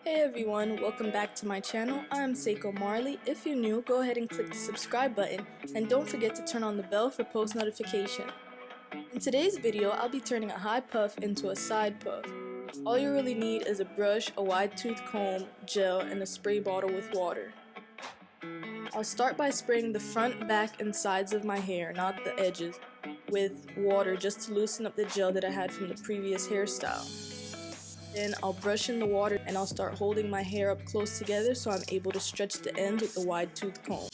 Hey everyone, welcome back to my channel. I'm IAMSAEKOMARLEY. If you're new, go ahead and click the subscribe button and don't forget to turn on the bell for post notification. In today's video, I'll be turning a high puff into a side puff. All you really need is a brush, a wide tooth comb, gel, and a spray bottle with water. I'll start by spraying the front, back, and sides of my hair, not the edges, with water just to loosen up the gel that I had from the previous hairstyle. Then I'll brush in the water and I'll start holding my hair up close together so I'm able to stretch the ends with the wide tooth comb.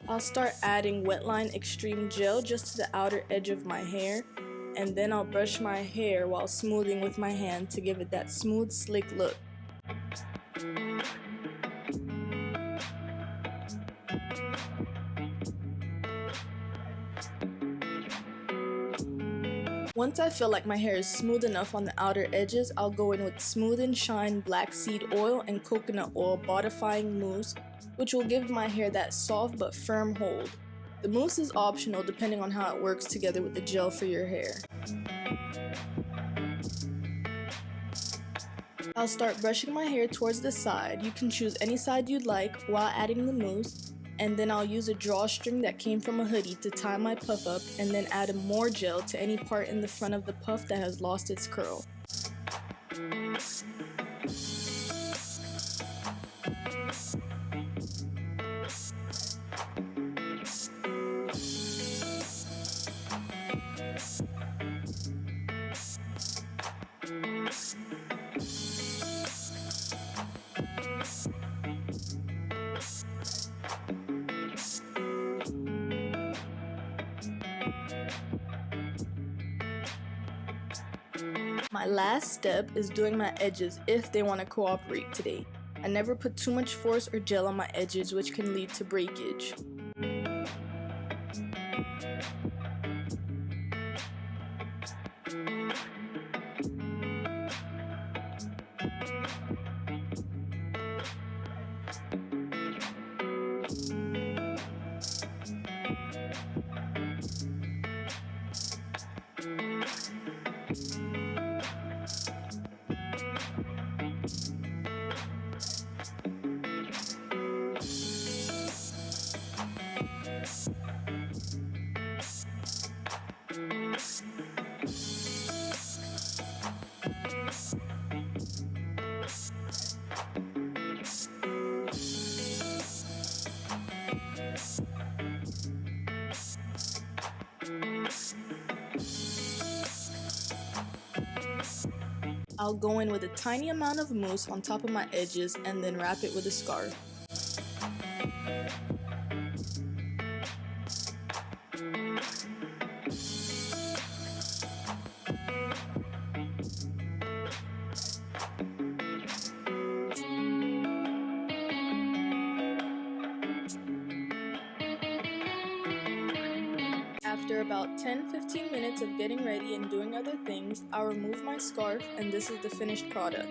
I'll start adding Wetline Extreme Gel just to the outer edge of my hair, and then I'll brush my hair while smoothing with my hand to give it that smooth, slick look. Once I feel like my hair is smooth enough on the outer edges, I'll go in with Smooth and Shine Black Seed Oil and Coconut Oil Bodifying Mousse, which will give my hair that soft but firm hold. The mousse is optional depending on how it works together with the gel for your hair. I'll start brushing my hair towards the side. You can choose any side you'd like while adding the mousse, and then I'll use a drawstring that came from a hoodie to tie my puff up and then add more gel to any part in the front of the puff that has lost its curl. My last step is doing my edges if they want to cooperate today. I never put too much force or gel on my edges, which can lead to breakage. I'll go in with a tiny amount of mousse on top of my edges and then wrap it with a scarf. After about 10-15 minutes of getting ready and doing other things, I'll remove my scarf and this is the finished product.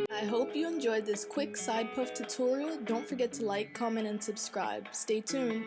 I hope you enjoyed this quick side puff tutorial. Don't forget to like, comment, and subscribe. Stay tuned.